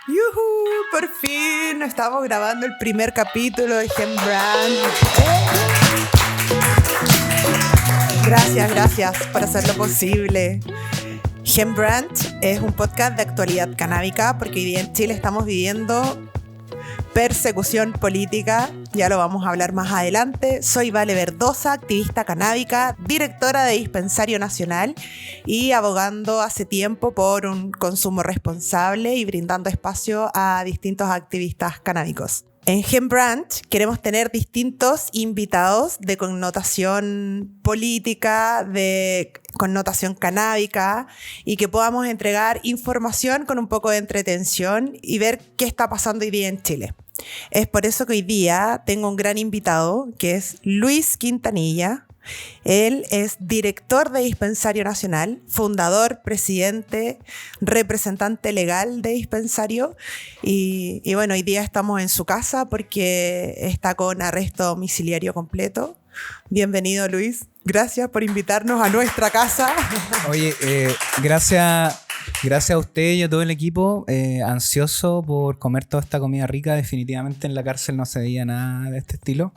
¡Yujú! Por fin estamos grabando el primer capítulo de Hembrand. Gracias por hacerlo posible. Hembrand es un podcast de actualidad canábica porque hoy día en Chile estamos viviendo persecución política, ya lo vamos a hablar más adelante. Soy Vale Verdosa, activista canábica, directora de Dispensario Nacional y abogando hace tiempo por un consumo responsable y brindando espacio a distintos activistas canábicos. En Hembrand queremos tener distintos invitados de connotación política, de connotación canábica y que podamos entregar información con un poco de entretención y ver qué está pasando hoy día en Chile. Es por eso que hoy día tengo un gran invitado que es Luis Quintanilla. Él es director de Dispensario Nacional, fundador, presidente, representante legal de Dispensario y bueno, hoy día estamos en su casa porque está con arresto domiciliario completo. Bienvenido, Luis. Gracias por invitarnos a nuestra casa. Oye, gracias a usted y a todo el equipo. Ansioso por comer toda esta comida rica. Definitivamente en la cárcel no se veía nada de este estilo.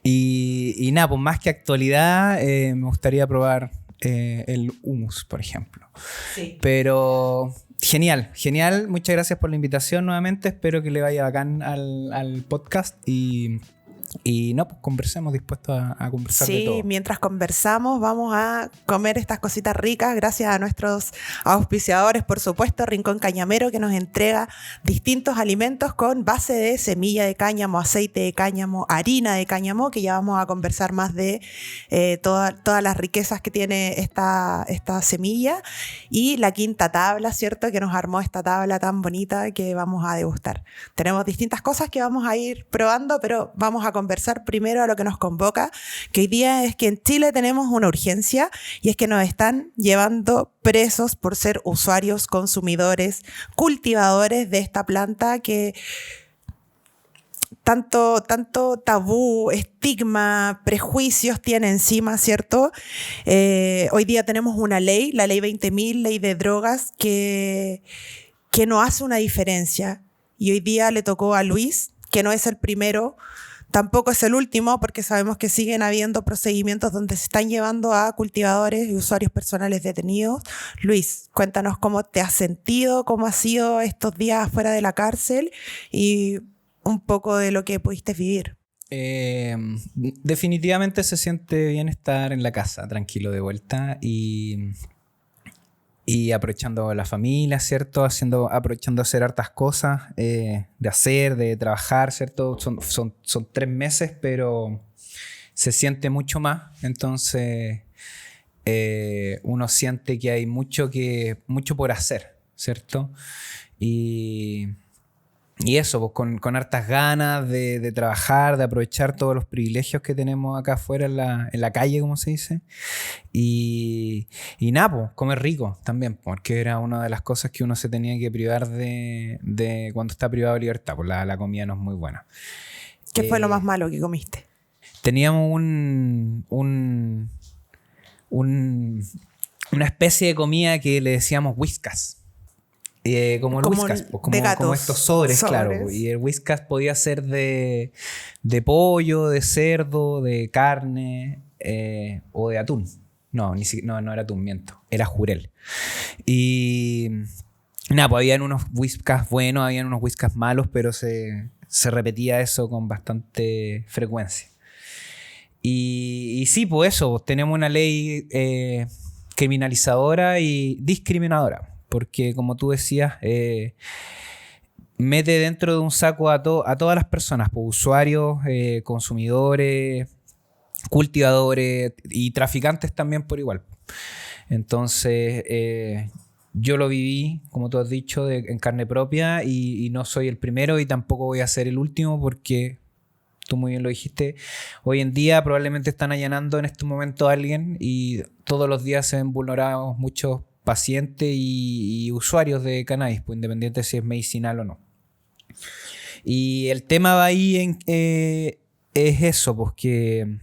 Y nada, pues más que actualidad, me gustaría probar el hummus, por ejemplo. Sí. Pero genial. Muchas gracias por la invitación nuevamente. Espero que le vaya bacán al podcast y no, pues conversemos, dispuestos a conversar de todo. Sí, mientras conversamos vamos a comer estas cositas ricas gracias a nuestros auspiciadores, por supuesto, Rincón Cañamero, que nos entrega distintos alimentos con base de semilla de cáñamo, aceite de cáñamo, harina de cáñamo, que ya vamos a conversar más de todas las riquezas que tiene esta semilla, y la Quinta Tabla, ¿cierto?, que nos armó esta tabla tan bonita que vamos a degustar. Tenemos distintas cosas que vamos a ir probando, pero vamos a conversar primero a lo que nos convoca, que hoy día es que en Chile tenemos una urgencia y es que nos están llevando presos por ser usuarios, consumidores, cultivadores de esta planta que tanto tabú, estigma, prejuicios tiene encima, ¿cierto? Hoy día tenemos una ley, la ley 20.000, ley de drogas, que no hace una diferencia. Y hoy día le tocó a Luis, que no es el primero, tampoco es el último, porque sabemos que siguen habiendo procedimientos donde se están llevando a cultivadores y usuarios personales detenidos. Luis, cuéntanos cómo te has sentido, cómo ha sido estos días fuera de la cárcel y un poco de lo que pudiste vivir. Definitivamente se siente bien estar en la casa, tranquilo de vuelta y aprovechando la familia, ¿cierto? Aprovechando hacer hartas cosas, de trabajar, ¿cierto? Son 3 meses, pero se siente mucho más. Entonces, uno siente que hay mucho por hacer, ¿cierto? Y eso, pues con hartas ganas de trabajar, de aprovechar todos los privilegios que tenemos acá afuera en la calle, como se dice. Y nada, pues comer rico también, porque era una de las cosas que uno se tenía que privar de cuando está privado de libertad, pues la comida no es muy buena. ¿Qué fue lo más malo que comiste? Teníamos una especie de comida que le decíamos whiskas. Como el Whiskas, pues, como estos sobres, claro. Y el Whiskas podía ser de pollo, de cerdo, de carne o de atún. No era atún, miento. Era jurel. Y nada, pues habían unos Whiskas buenos, habían unos Whiskas malos, pero se repetía eso con bastante frecuencia. Y sí, pues eso, tenemos una ley criminalizadora y discriminadora. Porque, como tú decías, mete dentro de un saco a todas las personas, pues, usuarios, consumidores, cultivadores y traficantes también por igual. Entonces, yo lo viví, como tú has dicho, en carne propia y no soy el primero y tampoco voy a ser el último porque, tú muy bien lo dijiste, hoy en día probablemente están allanando en este momento a alguien y todos los días se ven vulnerados muchos pacientes y usuarios de cannabis, pues independiente si es medicinal o no. Y el tema va ahí es eso, pues que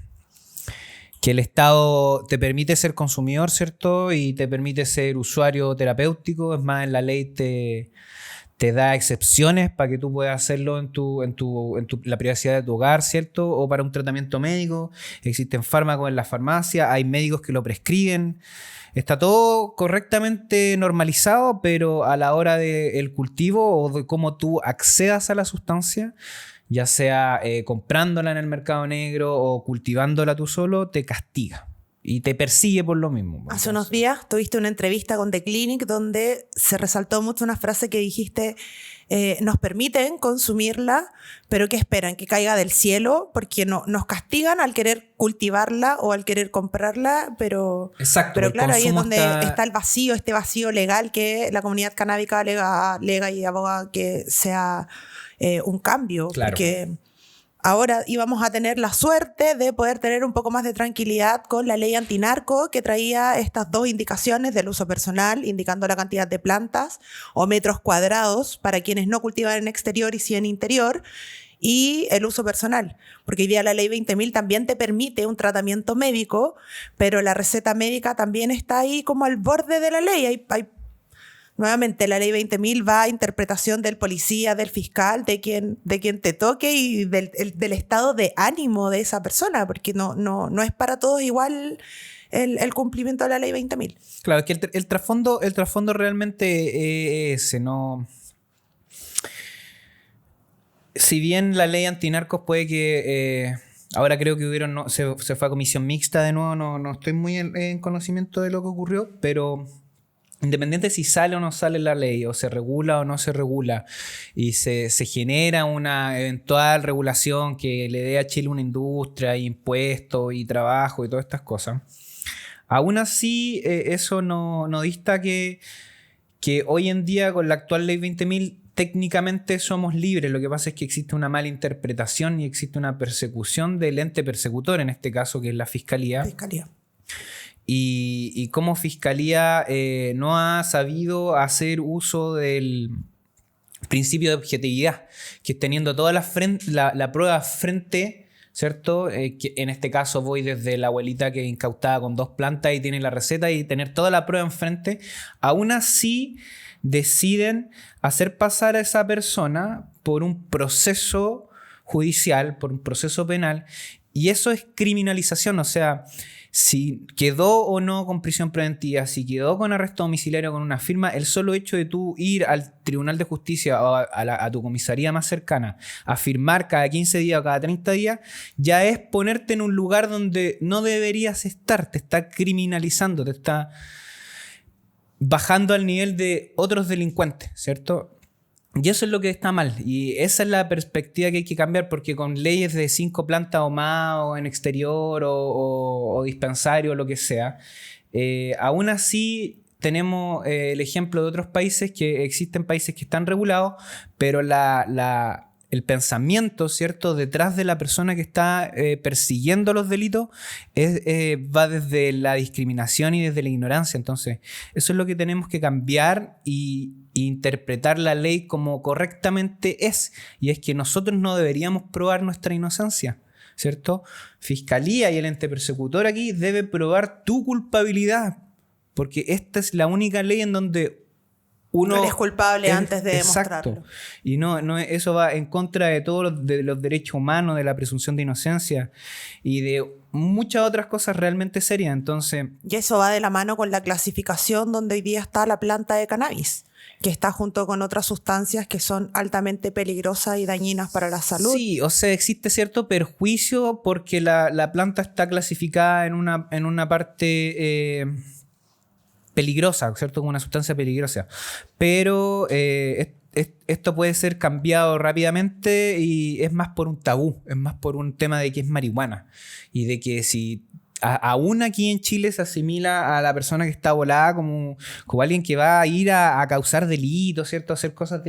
el Estado te permite ser consumidor, ¿cierto? Y te permite ser usuario terapéutico. Es más, en la ley te te da excepciones para que tú puedas hacerlo en la privacidad de tu hogar, ¿cierto? O para un tratamiento médico. Existen fármacos en la farmacia, hay médicos que lo prescriben. Está todo correctamente normalizado, pero a la hora del cultivo o de cómo tú accedas a la sustancia, ya sea comprándola en el mercado negro o cultivándola tú solo, te castiga. Y te persigue por lo mismo. Hace unos días tuviste una entrevista con The Clinic donde se resaltó mucho una frase que dijiste, nos permiten consumirla, pero ¿qué esperan? ¿Que caiga del cielo? Porque nos castigan al querer cultivarla o al querer comprarla, pero... Exacto. Pero claro, ahí es donde está el vacío, este vacío legal que la comunidad canábica alega y aboga que sea un cambio. Claro. Porque... ahora íbamos a tener la suerte de poder tener un poco más de tranquilidad con la ley antinarco que traía estas 2 indicaciones del uso personal, indicando la cantidad de plantas o metros cuadrados para quienes no cultivan en exterior y sí en interior, y el uso personal. Porque hoy día la ley 20.000 también te permite un tratamiento médico, pero la receta médica también está ahí como al borde de la ley. Nuevamente, la ley 20.000 va a interpretación del policía, del fiscal, de quien te toque y del estado de ánimo de esa persona, porque no es para todos igual el cumplimiento de la ley 20.000. Claro, es que el trasfondo realmente es ese, ¿no? Si bien la ley antinarcos puede que... ahora creo que se fue a comisión mixta de nuevo, no estoy muy en conocimiento de lo que ocurrió, pero... independiente si sale o no sale la ley, o se regula o no se regula, y se genera una eventual regulación que le dé a Chile una industria, impuestos y trabajo y todas estas cosas, aún así eso no dista que hoy en día con la actual ley 20.000 técnicamente somos libres. Lo que pasa es que existe una mala interpretación y existe una persecución del ente persecutor, en este caso que es la Fiscalía. Y como Fiscalía no ha sabido hacer uso del principio de objetividad, que es teniendo toda la prueba frente, ¿cierto? Que en este caso voy desde la abuelita que incautaba con 2 plantas y tiene la receta, y tener toda la prueba enfrente. Aún así deciden hacer pasar a esa persona por un proceso judicial, por un proceso penal, y eso es criminalización. O sea, si quedó o no con prisión preventiva, si quedó con arresto domiciliario con una firma, el solo hecho de tú ir al Tribunal de Justicia o a tu comisaría más cercana a firmar cada 15 días o cada 30 días, ya es ponerte en un lugar donde no deberías estar. Te está criminalizando, te está bajando al nivel de otros delincuentes, ¿cierto? Y eso es lo que está mal, y esa es la perspectiva que hay que cambiar, porque con leyes de 5 plantas o más, o en exterior, o dispensario, o lo que sea, aún así tenemos el ejemplo de otros países, que existen países que están regulados, pero el pensamiento, ¿cierto?, detrás de la persona que está persiguiendo los delitos va desde la discriminación y desde la ignorancia. Entonces, eso es lo que tenemos que cambiar y interpretar la ley como correctamente es, y es que nosotros no deberíamos probar nuestra inocencia, ¿cierto? Fiscalía y el ente persecutor aquí debe probar tu culpabilidad, porque esta es la única ley en donde uno eres culpable antes de exacto. demostrarlo. Y no eso va en contra de todos los derechos humanos, de la presunción de inocencia y de muchas otras cosas realmente serias. Entonces, y eso va de la mano con la clasificación donde hoy día está la planta de cannabis, que está junto con otras sustancias que son altamente peligrosas y dañinas para la salud. Sí, o sea, existe cierto perjuicio porque la planta está clasificada en una parte peligrosa, ¿cierto? Como una sustancia peligrosa. Pero esto puede ser cambiado rápidamente, y es más por un tabú, es más por un tema de que es marihuana, y de que si aún aquí en Chile se asimila a la persona que está volada como alguien que va a ir a causar delitos, ¿cierto? A hacer cosas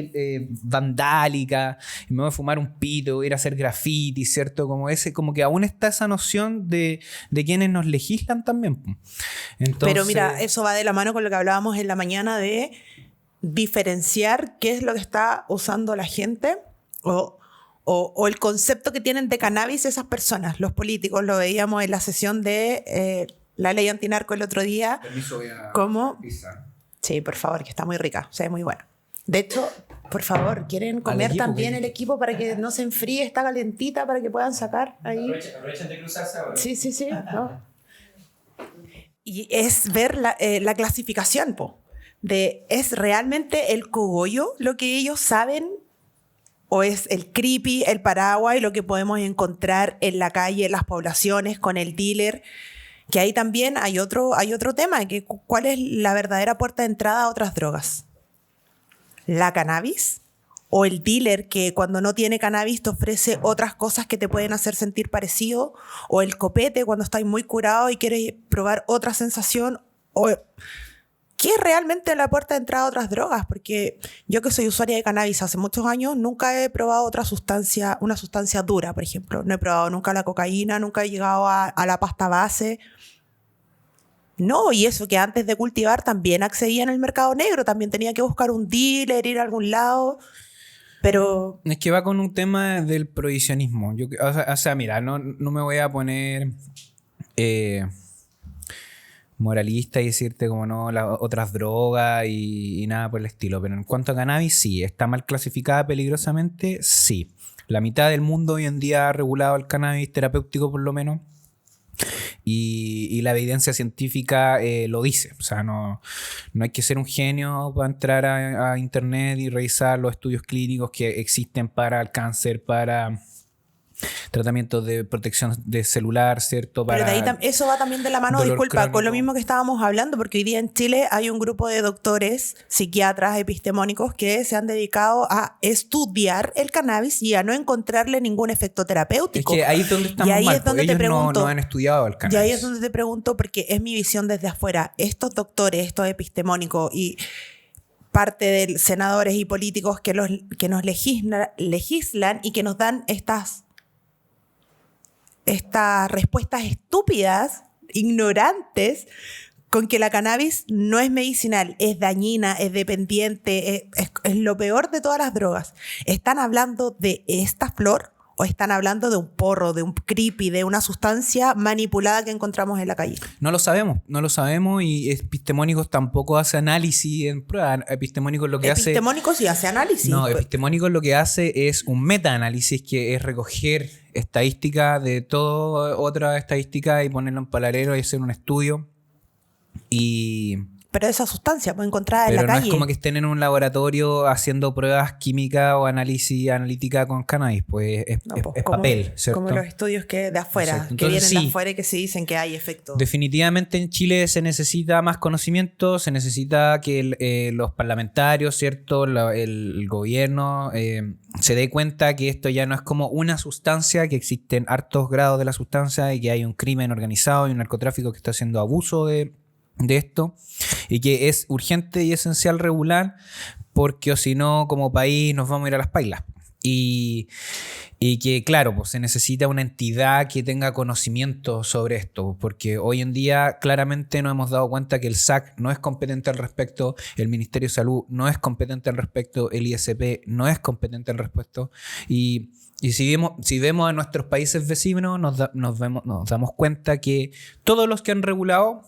vandálicas, y me voy a fumar un pito, ir a hacer graffiti, ¿cierto? Como que aún está esa noción de quienes nos legislan también. Entonces, pero mira, eso va de la mano con lo que hablábamos en la mañana de diferenciar qué es lo que está usando la gente o el concepto que tienen de cannabis esas personas. Los políticos, lo veíamos en la sesión de la ley antinarco el otro día. Permiso, voy a ¿Cómo? pisar. Sí, por favor, que está muy rica, o sea, es muy buena. De hecho, Por favor, ¿quieren comer también el equipo para que no se enfríe? Está calentita para que puedan sacar ahí. Aprovechen de cruzarse ahora. Sí. ¿No? Y es ver la clasificación, ¿es realmente el cogollo lo que ellos saben? ¿O es el creepy, el paraguas, lo que podemos encontrar en la calle, en las poblaciones, con el dealer? Que ahí también hay otro tema, que ¿cuál es la verdadera puerta de entrada a otras drogas? ¿La cannabis? ¿O el dealer que cuando no tiene cannabis te ofrece otras cosas que te pueden hacer sentir parecido? ¿O el copete cuando estás muy curado y quieres probar otra sensación? ¿O qué es realmente la puerta de entrada a otras drogas? Porque yo, que soy usuaria de cannabis hace muchos años, nunca he probado una sustancia dura, por ejemplo. No he probado nunca la cocaína, nunca he llegado a la pasta base. No, y eso que antes de cultivar también accedía en el mercado negro, también tenía que buscar un dealer, ir a algún lado, pero... Es que va con un tema del prohibicionismo. O sea, mira, no me voy a poner moralista y decirte como no, las otras drogas y nada por el estilo, pero en cuanto a cannabis, sí. ¿Está mal clasificada peligrosamente? Sí. La mitad del mundo hoy en día ha regulado el cannabis terapéutico, por lo menos. Y la evidencia científica lo dice. O sea, no hay que ser un genio para entrar a internet y revisar los estudios clínicos que existen para el cáncer, para tratamientos de protección de celular, ¿cierto? Pero de ahí eso va también de la mano, disculpa, crónico, con lo mismo que estábamos hablando, porque hoy día en Chile hay un grupo de doctores, psiquiatras, epistemónicos que se han dedicado a estudiar el cannabis y a no encontrarle ningún efecto terapéutico. Es que ahí es donde estamos mal, es donde ellos te pregunto, no han estudiado el cannabis. Y ahí es donde te pregunto, porque es mi visión desde afuera, estos doctores, estos epistemónicos y parte de senadores y políticos que nos legislan y que nos dan estas respuestas estúpidas, ignorantes, con que la cannabis no es medicinal, es dañina, es dependiente, es lo peor de todas las drogas. ¿Están hablando de esta flor o están hablando de un porro, de un creepy, de una sustancia manipulada que encontramos en la calle? No lo sabemos y Epistemónicos tampoco hace análisis en prueba. Epistemónicos lo que Epistemónicos sí hace análisis. No, Epistemónicos lo que hace es un meta-análisis, que es recoger estadística de toda otra estadística y ponerlo en paralelo y hacer un estudio. Pero esa sustancia puede encontrar en la calle. Pero no es como que estén en un laboratorio haciendo pruebas químicas o analítica con cannabis, pues es papel, ¿cierto? Como los estudios que de afuera, que vienen de afuera y que se dicen que hay efectos. Definitivamente en Chile se necesita más conocimiento, se necesita que los parlamentarios, ¿cierto? El gobierno se dé cuenta que esto ya no es como una sustancia, que existen hartos grados de la sustancia y que hay un crimen organizado y un narcotráfico que está haciendo abuso de esto, y que es urgente y esencial regular, porque o si no, como país nos vamos a ir a las pailas. Y que claro, pues se necesita una entidad que tenga conocimiento sobre esto, porque hoy en día claramente nos hemos dado cuenta que el SAC no es competente al respecto, el Ministerio de Salud no es competente al respecto, el ISP no es competente al respecto, y si vemos a nuestros países vecinos, nos damos cuenta que todos los que han regulado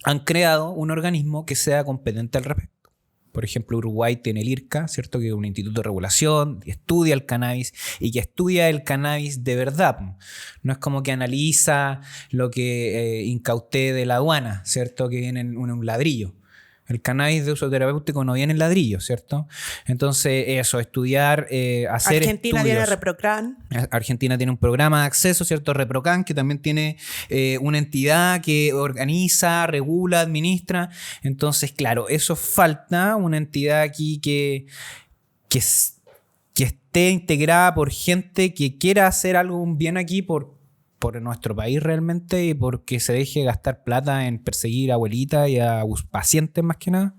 han creado un organismo que sea competente al respecto. Por ejemplo, Uruguay tiene el IRCA, ¿cierto? Que es un instituto de regulación, que estudia el cannabis y que estudia el cannabis de verdad. No es como que analiza lo que incauté de la aduana, ¿cierto? Que viene en un ladrillo. El cannabis de uso terapéutico no viene en ladrillo, ¿cierto? Entonces, eso, estudiar, hacer Argentina estudios. Tiene Reprocan. Argentina tiene un programa de acceso, ¿cierto? Reprocan, que también tiene una entidad que organiza, regula, administra. Entonces, claro, eso falta, una entidad aquí que esté integrada por gente que quiera hacer algo bien aquí por nuestro país realmente, y porque se deje gastar plata en perseguir a abuelitas y a pacientes más que nada.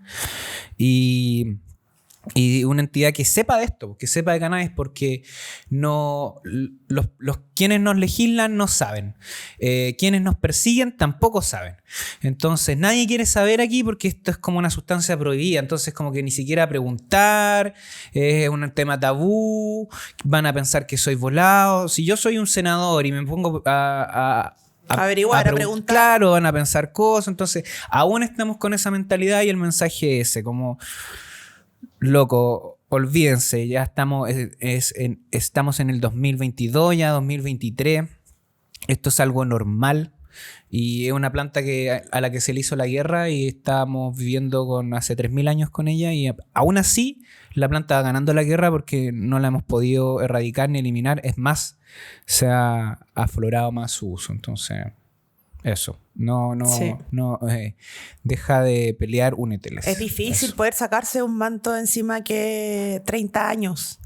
Y una entidad que sepa de esto, que sepa de cannabis, porque no los quienes nos legislan no saben, quienes nos persiguen tampoco saben. Entonces nadie quiere saber aquí porque esto es como una sustancia prohibida, entonces como que ni siquiera preguntar, es un tema tabú, van a pensar que soy volado. Si yo soy un senador y me pongo a averiguar, a preguntar, claro, van a pensar cosas. Entonces aún estamos con esa mentalidad y el mensaje es ese, como loco, olvídense, ya estamos en el 2022, ya 2023. Esto es algo normal y es una planta a la que se le hizo la guerra y estamos viviendo hace 3.000 años con ella y aún así la planta va ganando la guerra porque no la hemos podido erradicar ni eliminar. Es más, se ha aflorado más su uso. Entonces, eso. No, deja de pelear, úneteles. Es difícil poder sacarse un manto encima que 30 años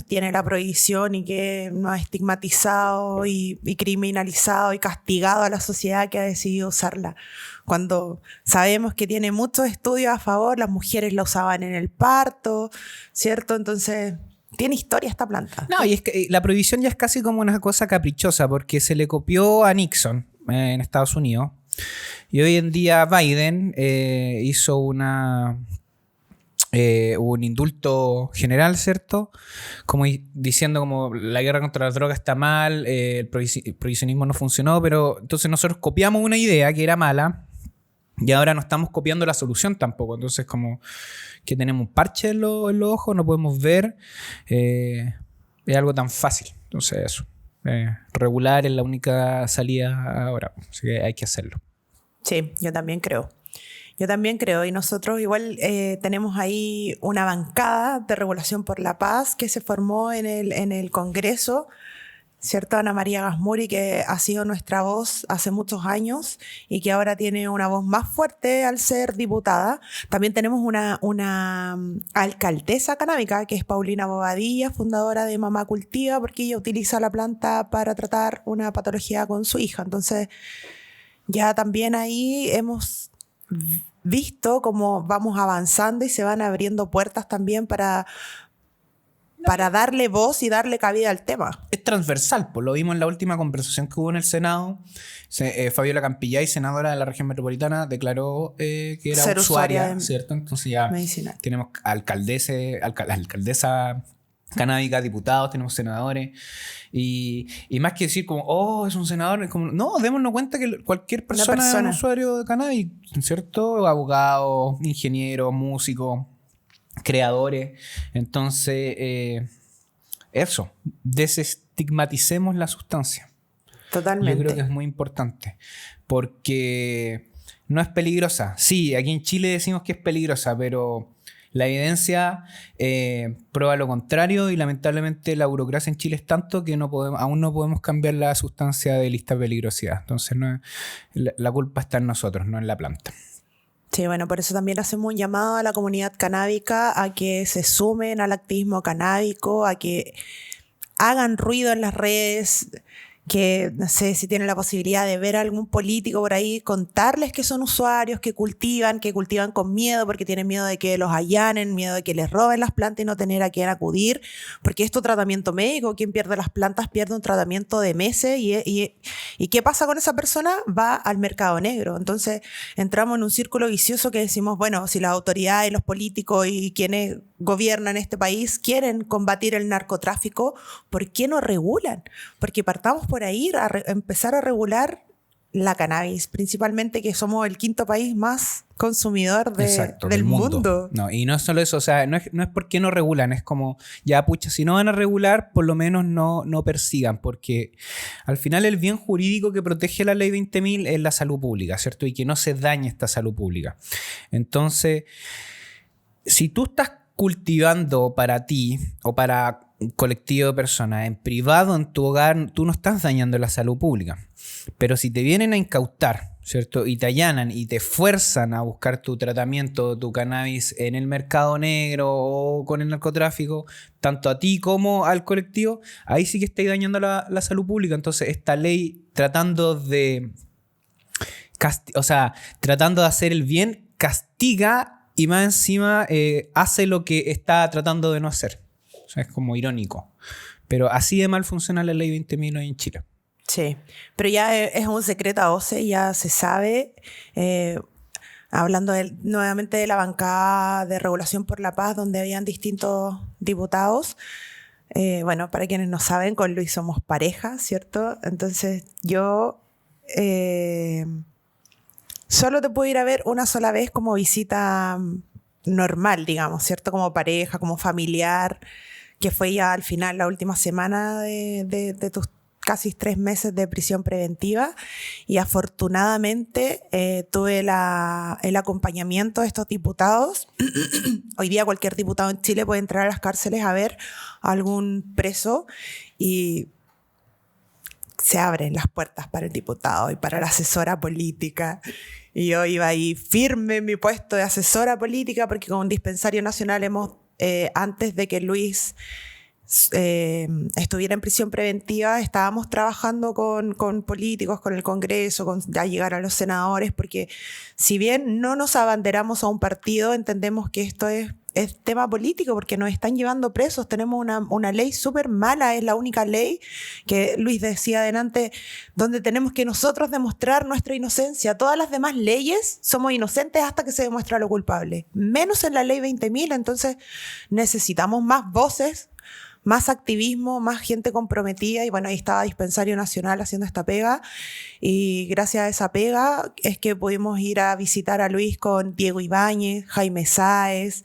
tiene la prohibición y que nos ha estigmatizado y criminalizado y castigado a la sociedad que ha decidido usarla. Cuando sabemos que tiene muchos estudios a favor, las mujeres la usaban en el parto, ¿cierto? Entonces, tiene historia esta planta. No, y es que la prohibición ya es casi como una cosa caprichosa porque se le copió a Nixon en Estados Unidos y hoy en día Biden hizo un indulto general, ¿cierto? Como diciendo como la guerra contra las drogas está mal, el prohibicionismo no funcionó, pero entonces nosotros copiamos una idea que era mala y ahora no estamos copiando la solución tampoco. Entonces como que tenemos un parche en los ojos, no podemos ver, es algo tan fácil. Entonces eso, regular es la única salida ahora, así que hay que hacerlo. Sí, yo también creo, y nosotros igual tenemos ahí una bancada de Regulación por la Paz que se formó en el Congreso, ¿cierto? Ana María Gasmuri, que ha sido nuestra voz hace muchos años y que ahora tiene una voz más fuerte al ser diputada. También tenemos una alcaldesa canábica, que es Paulina Bobadilla, fundadora de Mamá Cultiva, porque ella utiliza la planta para tratar una patología con su hija. Entonces, ya también ahí hemos visto cómo vamos avanzando y se van abriendo puertas también para darle voz y darle cabida al tema. Es transversal, pues lo vimos en la última conversación que hubo en el Senado. Fabiola Campillay, senadora de la región metropolitana, declaró que era ser usuaria, ¿cierto? Entonces ya medicinal. Tenemos alcaldesa canábica, diputados, tenemos senadores. Y más que decir como, es un senador, como, no, démonos cuenta que cualquier persona es un usuario de cannabis, ¿cierto? Abogados, ingenieros, músicos, creadores. Entonces, eso, desestigmaticemos la sustancia. Totalmente. Yo creo que es muy importante porque no es peligrosa. Sí, aquí en Chile decimos que es peligrosa, pero la evidencia prueba lo contrario y lamentablemente la burocracia en Chile es tanto que aún no podemos cambiar la sustancia de lista de peligrosidad. Entonces la culpa está en nosotros, no en la planta. Sí, bueno, por eso también hacemos un llamado a la comunidad canábica a que se sumen al activismo canábico, a que hagan ruido en las redes, que no sé si tienen la posibilidad de ver a algún político por ahí, contarles que son usuarios, que cultivan con miedo porque tienen miedo de que los allanen, miedo de que les roben las plantas y no tener a quién acudir, porque es tu tratamiento médico. Quien pierde las plantas pierde un tratamiento de meses y ¿qué pasa con esa persona? Va al mercado negro. Entonces entramos en un círculo vicioso que decimos, bueno, si las autoridades, los políticos y quienes gobiernan este país quieren combatir el narcotráfico, ¿por qué no regulan? Porque partamos por ahí a empezar a regular la cannabis, principalmente que somos el 5º país más consumidor del mundo. No, y no es solo eso, o sea, no es porque no regulan, es como, ya pucha, si no van a regular, por lo menos no persigan, porque al final el bien jurídico que protege la ley 20.000 es la salud pública, ¿cierto? Y que no se dañe esta salud pública. Entonces, si tú estás cultivando para ti o para un colectivo de personas en privado, en tu hogar, tú no estás dañando la salud pública. Pero si te vienen a incautar, ¿cierto? Y te allanan y te fuerzan a buscar tu tratamiento, tu cannabis en el mercado negro o con el narcotráfico, tanto a ti como al colectivo, ahí sí que estáis dañando la salud pública. Entonces esta ley tratando de hacer el bien, castiga y más encima hace lo que está tratando de no hacer. O sea, es como irónico. Pero así de mal funciona la ley 20.000 hoy en Chile. Sí, pero ya es un secreto a voces, ya se sabe. Hablando nuevamente de la bancada de Regulación por la Paz, donde habían distintos diputados. Bueno, para quienes no saben, con Luis somos pareja, ¿cierto? Entonces yo solo te puedo ir a ver una sola vez como visita normal, digamos, ¿cierto? Como pareja, como familiar, que fue ya al final la última semana de tus casi 3 meses de prisión preventiva, y afortunadamente tuve el acompañamiento de estos diputados. Hoy día cualquier diputado en Chile puede entrar a las cárceles a ver a algún preso y se abren las puertas para el diputado y para la asesora política. Y yo iba ahí firme en mi puesto de asesora política, porque con un dispensario nacional antes de que Luis estuviera en prisión preventiva, estábamos trabajando con políticos, con el Congreso, con ya llegar a los senadores, porque si bien no nos abanderamos a un partido, entendemos que esto es tema político, porque nos están llevando presos. Tenemos una ley súper mala, es la única ley que Luis decía adelante, donde tenemos que nosotros demostrar nuestra inocencia. Todas las demás leyes somos inocentes hasta que se demuestra lo culpable, menos en la ley 20.000. Entonces necesitamos más voces, más activismo, más gente comprometida, y bueno, ahí estaba Dispensario Nacional haciendo esta pega, y gracias a esa pega es que pudimos ir a visitar a Luis con Diego Ibáñez, Jaime Sáez,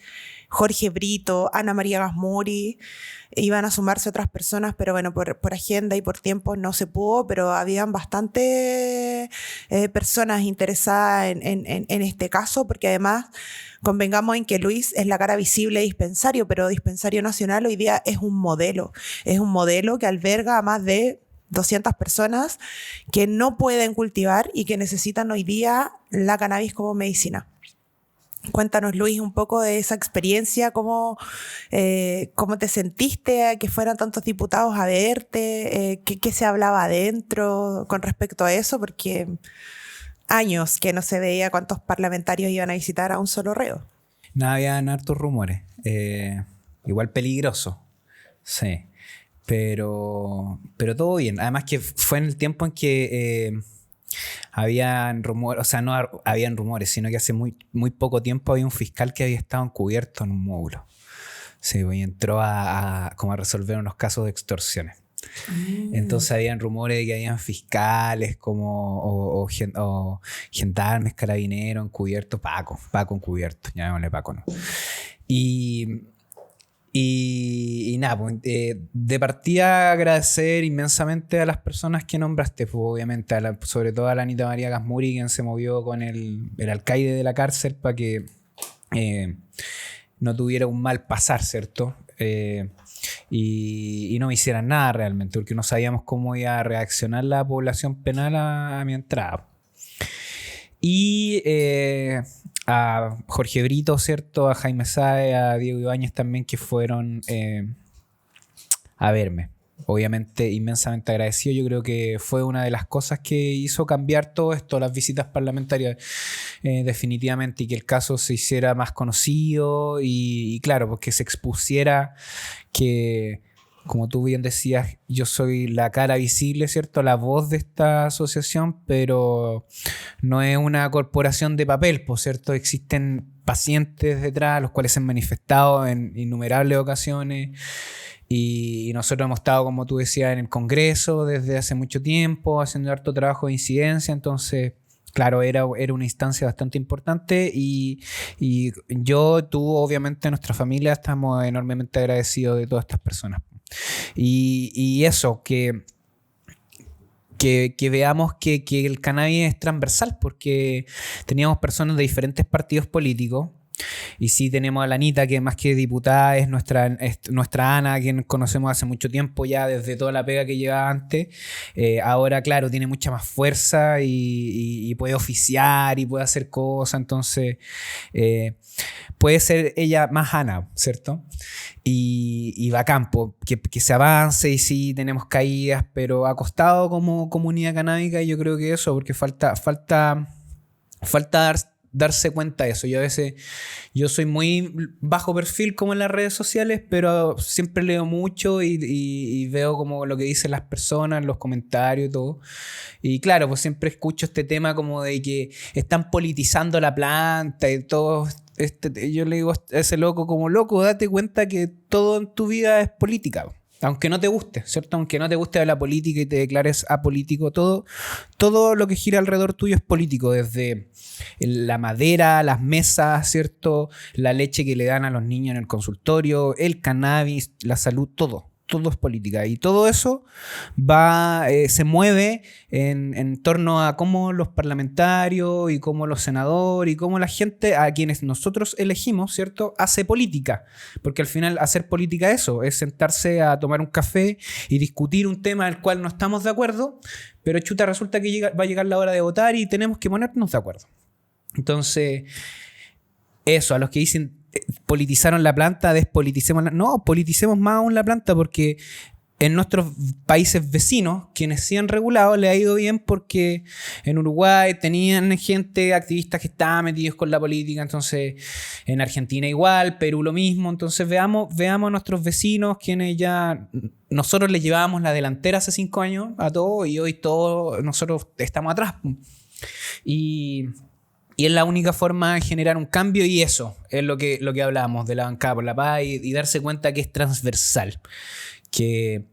Jorge Brito, Ana María Gasmuri. Iban a sumarse otras personas, pero bueno, por agenda y por tiempo no se pudo, pero habían bastantes personas interesadas en este caso, porque además convengamos en que Luis es la cara visible de Dispensario, pero Dispensario Nacional hoy día es un modelo que alberga a más de 200 personas que no pueden cultivar y que necesitan hoy día la cannabis como medicina. Cuéntanos, Luis, un poco de esa experiencia, cómo te sentiste a que fueran tantos diputados a verte, qué se hablaba adentro con respecto a eso, porque años que no se veía cuántos parlamentarios iban a visitar a un solo reo. No, habían hartos rumores, igual peligroso, sí, pero todo bien. Además que fue en el tiempo en que habían rumores, o sea, no habían rumores, sino que hace muy, muy poco tiempo había un fiscal que había estado encubierto en un módulo. Sí, y entró como a resolver unos casos de extorsiones. Entonces habían rumores de que habían fiscales o gendarmes, carabineros encubiertos, Paco encubierto, llamémosle Paco, ¿no? Y nada, pues, de partida agradecer inmensamente a las personas que nombraste, pues, obviamente, sobre todo a la Anita María Gasmuri, quien se movió con el alcaide de la cárcel para que no tuviera un mal pasar, ¿cierto? Y no me hicieran nada realmente, porque no sabíamos cómo iba a reaccionar la población penal a mi entrada. Y a Jorge Brito, ¿cierto? A Jaime Sáez, a Diego Ibáñez también, que fueron a verme. Obviamente, inmensamente agradecido. Yo creo que fue una de las cosas que hizo cambiar todo esto, las visitas parlamentarias, definitivamente, y que el caso se hiciera más conocido y claro, pues que se expusiera que, como tú bien decías, yo soy la cara visible, ¿cierto? La voz de esta asociación, pero no es una corporación de papel, pues, ¿cierto? Existen pacientes detrás, los cuales se han manifestado en innumerables ocasiones. Y nosotros hemos estado, como tú decías, en el Congreso desde hace mucho tiempo, haciendo harto trabajo de incidencia. Entonces, claro, era una instancia bastante importante y tú, obviamente, nuestra familia, estamos enormemente agradecidos de todas estas personas. Y eso, que veamos que el cannabis es transversal, porque teníamos personas de diferentes partidos políticos. Y sí, tenemos a la Anita, que más que diputada es nuestra Ana, a quien conocemos hace mucho tiempo ya, desde toda la pega que llevaba antes. Ahora, claro, tiene mucha más fuerza y puede oficiar y puede hacer cosas. Entonces, puede ser ella más Ana, ¿cierto? Y bacán, que se avance, y sí, tenemos caídas, pero ha costado como comunidad canábica, y yo creo que eso, porque falta darse cuenta de eso. Yo soy muy bajo perfil como en las redes sociales, pero siempre leo mucho y veo como lo que dicen las personas, los comentarios y todo. Y claro, pues siempre escucho este tema como de que están politizando la planta y todo. Yo le digo a ese loco, como loco, date cuenta que todo en tu vida es política. Aunque no te guste, ¿cierto? Aunque no te guste la política y te declares apolítico, todo lo que gira alrededor tuyo es político, desde la madera, las mesas, ¿cierto? La leche que le dan a los niños en el consultorio, el cannabis, la salud, todo es política. Y todo eso se mueve en torno a cómo los parlamentarios y cómo los senadores y cómo la gente a quienes nosotros elegimos, ¿cierto?, hace política. Porque al final hacer política es sentarse a tomar un café y discutir un tema del cual no estamos de acuerdo, pero chuta, resulta que va a llegar la hora de votar y tenemos que ponernos de acuerdo. Entonces, eso, a los que dicen politizaron la planta, despoliticemos no, politicemos más aún la planta, porque en nuestros países vecinos, quienes sí han regulado, le ha ido bien, porque en Uruguay tenían gente, activistas que estaban metidos con la política, entonces en Argentina igual, Perú lo mismo. Entonces veamos a nuestros vecinos, quienes ya nosotros les llevábamos la delantera hace 5 años a todo, y hoy todos nosotros estamos atrás. Y es la única forma de generar un cambio, y eso es lo que hablábamos de la bancada por la paz, y darse cuenta que es transversal. Que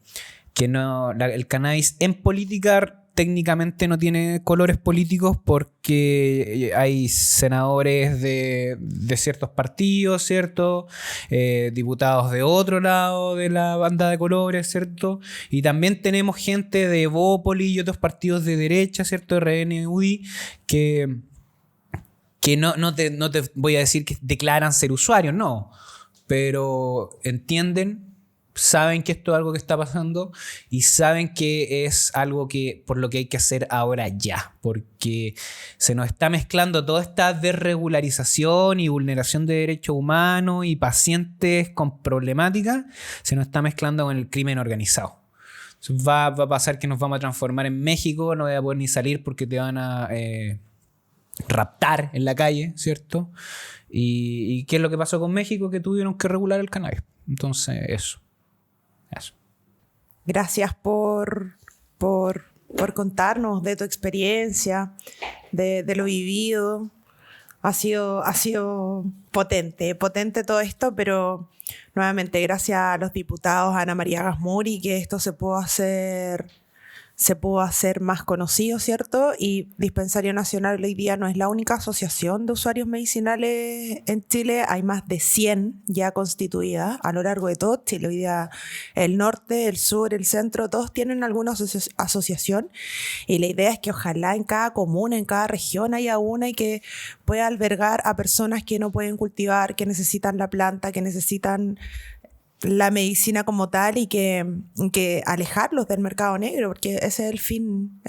el cannabis en política técnicamente no tiene colores políticos, porque hay senadores de ciertos partidos, ¿cierto? Diputados de otro lado de la banda de colores, ¿cierto? Y también tenemos gente de Bópoli y otros partidos de derecha, ¿cierto? RN, UDI, que no te voy a decir que declaran ser usuarios, no, pero entienden, saben que esto es algo que está pasando y saben que es algo por lo que hay que hacer ahora ya, porque se nos está mezclando toda esta desregularización y vulneración de derechos humanos y pacientes con problemáticas, se nos está mezclando con el crimen organizado. Entonces va a pasar que nos vamos a transformar en México, no voy a poder ni salir porque te van a raptar en la calle, ¿cierto? ¿Y qué es lo que pasó con México? Que tuvieron que regular el cannabis. Entonces, eso. Gracias por contarnos de tu experiencia, de lo vivido. Ha sido potente todo esto, pero nuevamente gracias a los diputados Ana María Gasmuri, que esto se pudo hacer más conocido, ¿cierto? Y Dispensario Nacional hoy día no es la única asociación de usuarios medicinales en Chile. Hay más de 100 ya constituidas a lo largo de todo Chile. Hoy día el norte, el sur, el centro, todos tienen alguna asociación. Y la idea es que ojalá en cada comuna, en cada región haya una, y que pueda albergar a personas que no pueden cultivar, que necesitan la planta, que necesitan la medicina como tal, y que alejarlos del mercado negro, porque ese es el fin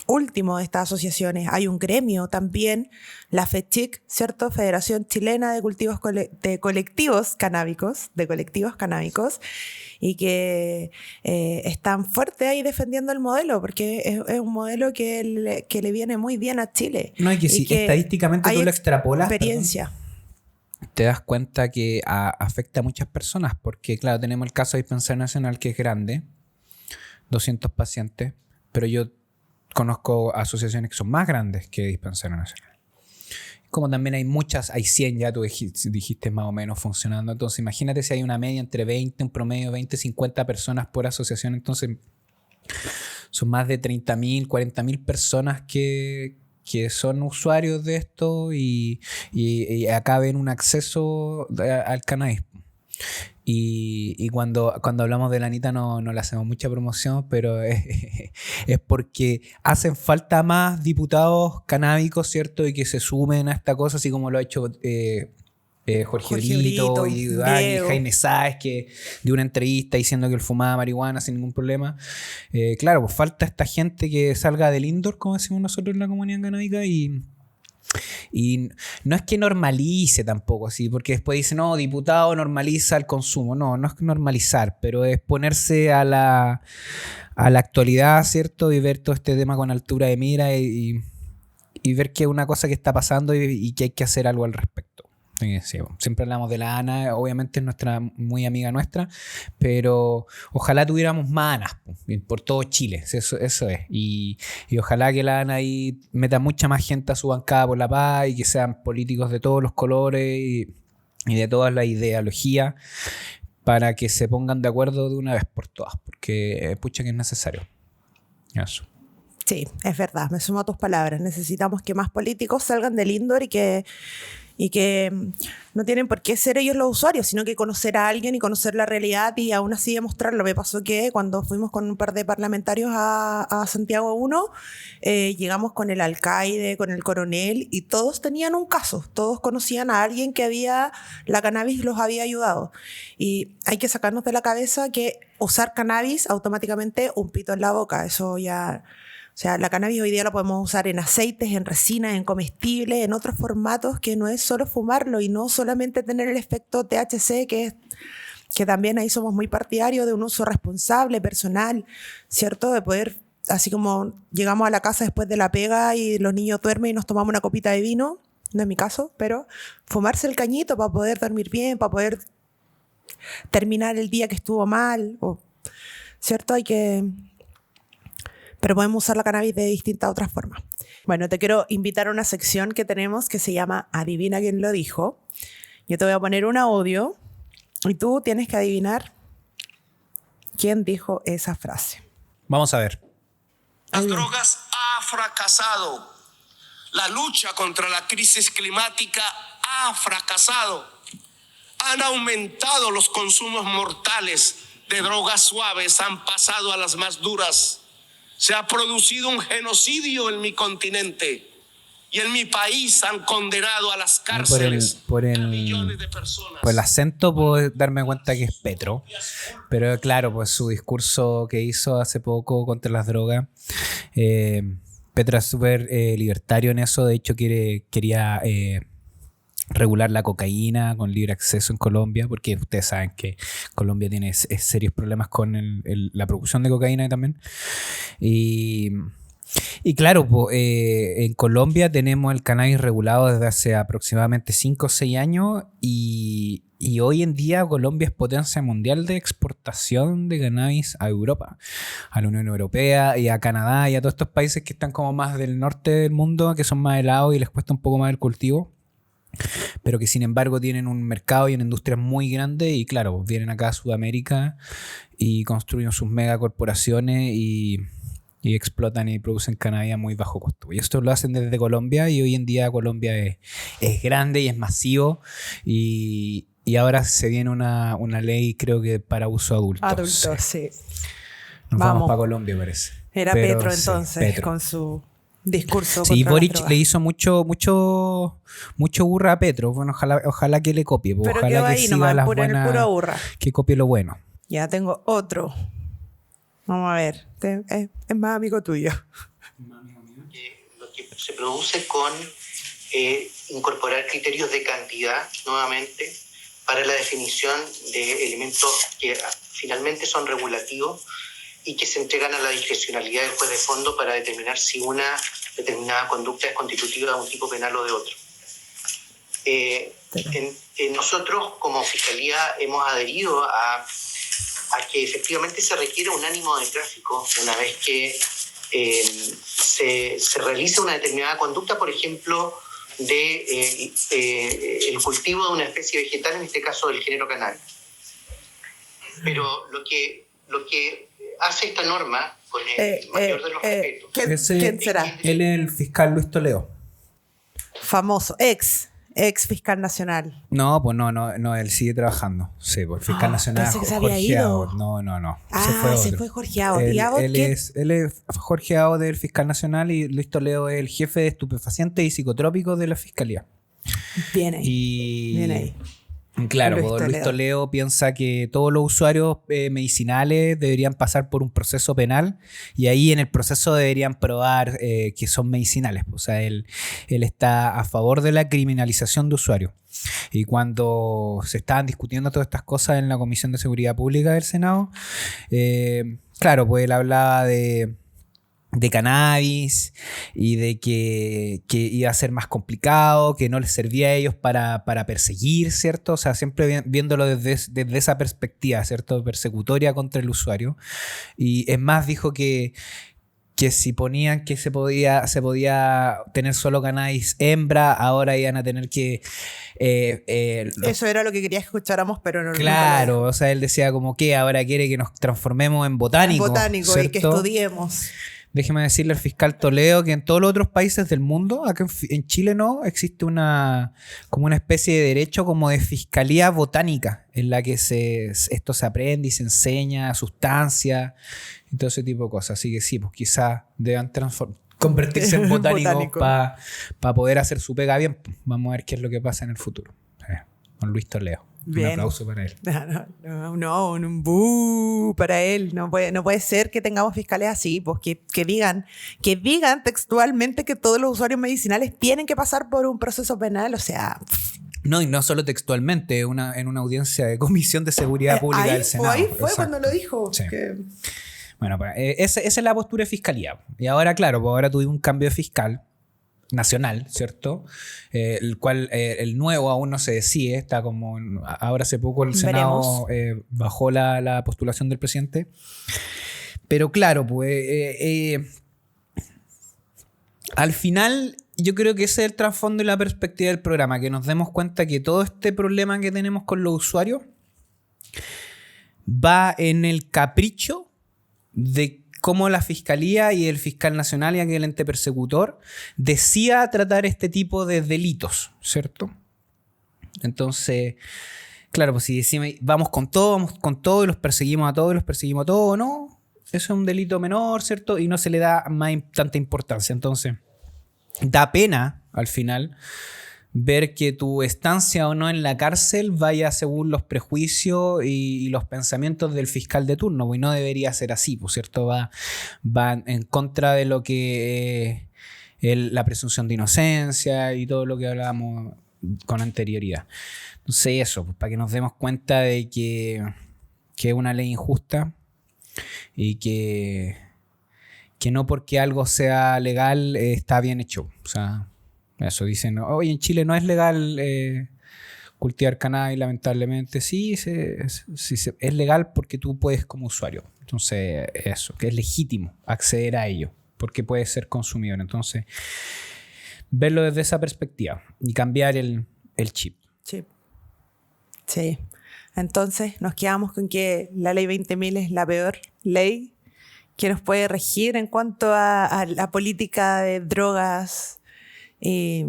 último de estas asociaciones. Hay un gremio también, la FECHIC, ¿cierto? Federación Chilena de Cultivos de Colectivos Canábicos, y que están fuertes ahí defendiendo el modelo, porque es un modelo que le viene muy bien a Chile. No, y que si estadísticamente tú lo extrapolas, experiencia. Te das cuenta que afecta a muchas personas, porque claro, tenemos el caso de Dispensario Nacional, que es grande, 200 pacientes, pero yo conozco asociaciones que son más grandes que Dispensario Nacional. Como también hay 100, ya tú dijiste más o menos funcionando, entonces imagínate si hay una media entre 20, un promedio 20, 50 personas por asociación, entonces son más de 30.000, 40.000 personas que son usuarios de esto y acá ven un acceso al cannabis. Y cuando hablamos de la Anita no le hacemos mucha promoción, pero es porque hacen falta más diputados canábicos, ¿cierto? Y que se sumen a esta cosa, así como lo ha hecho Jorge Brito y Jaime Sáez, que dio una entrevista diciendo que él fumaba marihuana sin ningún problema. Claro, pues falta esta gente que salga del indoor, como decimos nosotros en la comunidad canábica, y no es que normalice tampoco, ¿sí? Porque después dicen, no, diputado normaliza el consumo. No es normalizar, pero es ponerse a la actualidad, ¿cierto? Y ver todo este tema con altura de mira y ver que es una cosa que está pasando y que hay que hacer algo al respecto. Sí, siempre hablamos de la Ana, obviamente es muy amiga nuestra, pero ojalá tuviéramos más Anas por todo Chile, eso es. Y ojalá que la Ana ahí meta mucha más gente a su bancada por la paz, y que sean políticos de todos los colores y de todas las ideologías, para que se pongan de acuerdo de una vez por todas, porque pucha que es necesario. Eso. Sí, es verdad, me sumo a tus palabras. Necesitamos que más políticos salgan del indoor y que no tienen por qué ser ellos los usuarios, sino que conocer a alguien y conocer la realidad y aún así demostrarlo. Me pasó que cuando fuimos con un par de parlamentarios a Santiago 1, llegamos con el alcaide, con el coronel, y todos tenían un caso. Todos conocían a alguien que la cannabis los había ayudado. Y hay que sacarnos de la cabeza que usar cannabis automáticamente un pito en la boca. Eso ya... O sea, la cannabis hoy día la podemos usar en aceites, en resinas, en comestibles, en otros formatos, que no es solo fumarlo y no solamente tener el efecto THC, que también ahí somos muy partidarios de un uso responsable, personal, ¿cierto? De poder, así como llegamos a la casa después de la pega y los niños duermen y nos tomamos una copita de vino, no es mi caso, pero fumarse el cañito para poder dormir bien, para poder terminar el día que estuvo mal, ¿cierto? Pero podemos usar la cannabis de distintas otras formas. Bueno, te quiero invitar a una sección que tenemos que se llama Adivina quién lo dijo. Yo te voy a poner un audio y tú tienes que adivinar quién dijo esa frase. Vamos a ver. Las drogas ha fracasado. La lucha contra la crisis climática ha fracasado. Han aumentado los consumos mortales de drogas suaves, han pasado a las más duras. Se ha producido un genocidio en mi continente y en mi país han condenado a las cárceles a millones de personas. Por el acento puedo darme cuenta que es Petro, pero claro, pues su discurso que hizo hace poco contra las drogas, Petro es súper libertario en eso. De hecho quería regular la cocaína con libre acceso en Colombia, porque ustedes saben que Colombia tiene serios problemas con la producción de cocaína también. Y claro, en Colombia tenemos el cannabis regulado desde hace aproximadamente 5 o 6 años y hoy en día Colombia es potencia mundial de exportación de cannabis a Europa, a la Unión Europea y a Canadá y a todos estos países que están como más del norte del mundo, que son más helados y les cuesta un poco más el cultivo, pero que sin embargo tienen un mercado y una industria muy grande. Y claro, vienen acá a Sudamérica y construyen sus megacorporaciones y explotan y producen cannabis a muy bajo costo. Y esto lo hacen desde Colombia, y hoy en día Colombia es grande y es masivo, y ahora se viene una ley, creo que para uso adulto. Adultos, sí. Nos vamos para Colombia, parece. Era Petro entonces, Petro, con su discurso. Sí, Boric le hizo mucho burra a Petro. Bueno, ojalá que le copie. Pero ojalá quedó que ahí siga nomás, las el puro burra. Que copie lo bueno. Ya tengo otro. Vamos a ver. Es más amigo tuyo. Lo que se produce con incorporar criterios de cantidad nuevamente para la definición de elementos que finalmente son regulativos y que se entregan a la discrecionalidad del juez de fondo para determinar si una determinada conducta es constitutiva de un tipo penal o de otro. Nosotros como Fiscalía hemos adherido a que efectivamente se requiere un ánimo de tráfico una vez que se realice una determinada conducta, por ejemplo, de el cultivo de una especie vegetal, en este caso del género cannabis. Pero lo que hace esta norma, con el mayor de los respetos... ¿Quién será? Él es el fiscal Luis Toledo. Famoso, ex fiscal nacional. No, pues no, él sigue trabajando. Sí, pues el fiscal nacional pensé que se había ido. No. Se fue jorgeado. Él es jorgeado del fiscal nacional, y Luis Toledo es el jefe de estupefacientes y psicotrópicos de la fiscalía. Bien ahí. Claro, Luis Toledo piensa que todos los usuarios medicinales deberían pasar por un proceso penal, y ahí en el proceso deberían probar que son medicinales. O sea, él está a favor de la criminalización de usuarios. Y cuando se estaban discutiendo todas estas cosas en la Comisión de Seguridad Pública del Senado, claro, pues él hablaba de cannabis y de que iba a ser más complicado, que no les servía a ellos para perseguir, ¿cierto? O sea, siempre viéndolo desde esa perspectiva, ¿cierto? Persecutoria contra el usuario. Y es más, dijo que que si ponían que se podía tener solo cannabis hembra, ahora iban a tener que... Eso era lo que querías que escucháramos, pero no. Claro, o sea, él decía como que ahora quiere que nos transformemos en botánico. Botánico, y que estudiemos. Déjeme decirle al fiscal Toledo que en todos los otros países del mundo, acá en Chile no, existe como una especie de derecho como de fiscalía botánica, en la que esto se aprende y se enseña, sustancias y todo ese tipo de cosas. Así que sí, pues quizás deban convertirse en botánicos para poder hacer su pega bien. Vamos a ver qué es lo que pasa en el futuro. Con Luis Toledo. Bien. Un aplauso para él. No, un bú para él. No puede ser que tengamos fiscales así, pues que digan textualmente que todos los usuarios medicinales tienen que pasar por un proceso penal, o sea... No, y no solo textualmente, en una audiencia de Comisión de Seguridad Pública del Senado. Ahí fue cuando lo dijo. Sí. Bueno, pues, esa es la postura de fiscalía. Y ahora, claro, pues ahora tuvimos un cambio de fiscal nacional, ¿cierto? El cual el nuevo aún no se decide, está como ahora hace poco el Senado bajó la postulación del presidente, pero claro, pues al final yo creo que ese es el trasfondo y la perspectiva del programa, que nos demos cuenta que todo este problema que tenemos con los usuarios va en el capricho de cómo la Fiscalía y el fiscal nacional y aquel ente persecutor decía tratar este tipo de delitos, ¿cierto? Entonces, claro, pues si decimos vamos con todo y los perseguimos a todos, no, eso es un delito menor, ¿cierto? Y no se le da tanta importancia. Entonces, da pena al final ver que tu estancia o no en la cárcel vaya según los prejuicios y los pensamientos del fiscal de turno, pues no debería ser así, pues, ¿cierto? Va en contra de lo que la presunción de inocencia y todo lo que hablábamos con anterioridad. Entonces eso, pues, para que nos demos cuenta de que es una ley injusta y que no porque algo sea legal está bien hecho, o sea... Eso dicen, oye, en Chile no es legal cultivar cannabis, lamentablemente. Sí, es legal porque tú puedes como usuario. Entonces, eso, que es legítimo acceder a ello, porque puede ser consumidor. Entonces, verlo desde esa perspectiva y cambiar el chip. Sí. Entonces, nos quedamos con que la ley 20.000 es la peor ley que nos puede regir en cuanto a la política de drogas y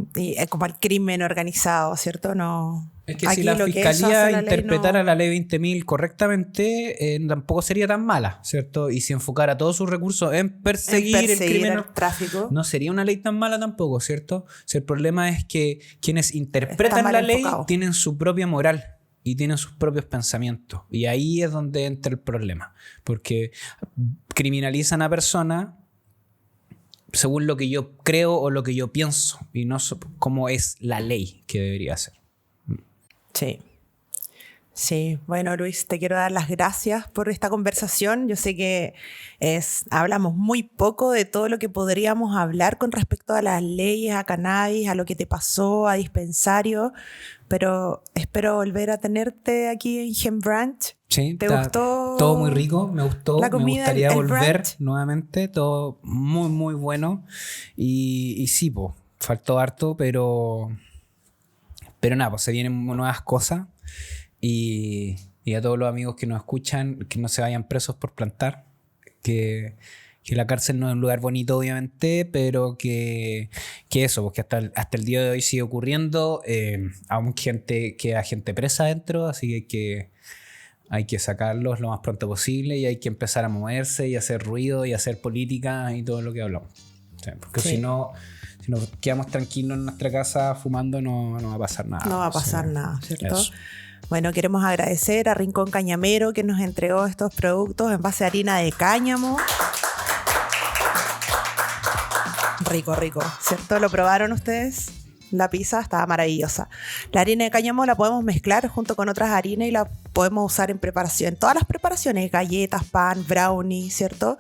como al crimen organizado, ¿cierto? No. Es que si la Fiscalía interpretara la ley 20.000 correctamente, tampoco sería tan mala, ¿cierto? Y si enfocara todos sus recursos en perseguir el crimen, el tráfico, no sería una ley tan mala tampoco, ¿cierto? Si el problema es que quienes interpretan la ley tienen su propia moral y tienen sus propios pensamientos. Y ahí es donde entra el problema. Porque criminalizan a personas según lo que yo creo o lo que yo pienso y no como es la ley que debería ser. Sí, bueno, Luis, te quiero dar las gracias por esta conversación. Yo sé que hablamos muy poco de todo lo que podríamos hablar con respecto a las leyes, a cannabis, a lo que te pasó, a dispensario, pero espero volver a tenerte aquí en Hemp Branch. Sí, ¿te gustó? Todo muy rico, me gustó. La comida, me gustaría volver brunch nuevamente, todo muy, muy bueno. Y sí, faltó harto, pero nada, se vienen nuevas cosas. Y a todos los amigos que nos escuchan, que no se vayan presos por plantar, que la cárcel no es un lugar bonito obviamente, pero que eso, porque hasta el día de hoy sigue ocurriendo, aún queda gente presa adentro, así que hay que sacarlos lo más pronto posible y hay que empezar a moverse y hacer ruido y hacer política y todo lo que hablamos. O sea, porque si nos quedamos tranquilos en nuestra casa fumando no va a pasar nada. No va a pasar nada, ¿cierto? Eso. Bueno, queremos agradecer a Rincón Cañamero que nos entregó estos productos en base a harina de cáñamo. Rico, ¿cierto? ¿Lo probaron ustedes? La pizza estaba maravillosa. La harina de cáñamo la podemos mezclar junto con otras harinas y la podemos usar en preparación. Todas las preparaciones, galletas, pan, brownie, ¿cierto?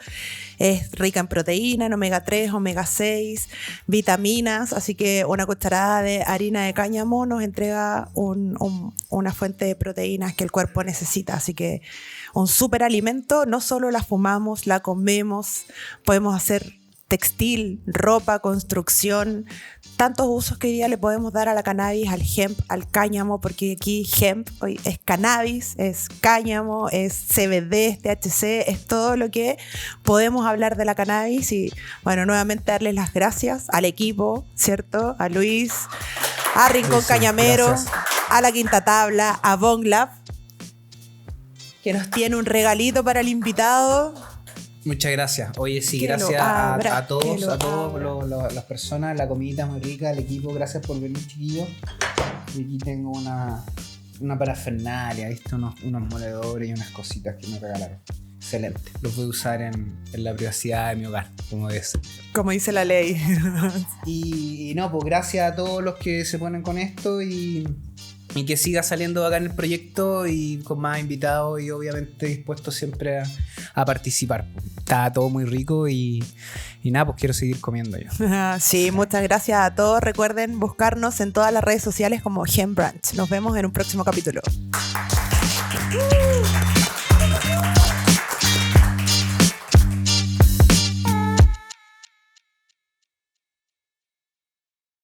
Es rica en proteína, en omega 3, omega 6, vitaminas. Así que una cucharada de harina de cáñamo nos entrega una fuente de proteínas que el cuerpo necesita. Así que un súper alimento, no solo la fumamos, la comemos, podemos hacer textil, ropa, construcción, tantos usos que hoy día le podemos dar a la cannabis, al hemp, al cáñamo, porque aquí hemp hoy es cannabis, es cáñamo, es CBD, es THC, es todo lo que podemos hablar de la cannabis. Y bueno, nuevamente darles las gracias al equipo, ¿cierto? A Luis, a Rincón Cañamero, gracias. A La Quinta Tabla, a Bong Lab, que nos tiene un regalito para el invitado. Muchas gracias. Oye, sí, gracias a todas las personas, la comidita muy rica, el equipo, gracias por venir, chiquillos. Y aquí tengo una parafernalia, ¿viste? Unos moledores y unas cositas que me regalaron. Excelente. Los voy a usar en la privacidad de mi hogar, como dice la ley. Y no, pues gracias a todos los que se ponen con esto y que siga saliendo acá en el proyecto y con más invitados y obviamente dispuesto siempre a participar. Está todo muy rico y nada, pues quiero seguir comiendo yo. Sí, muchas gracias a todos. Recuerden buscarnos en todas las redes sociales como Hemp Branch. Nos vemos en un próximo capítulo.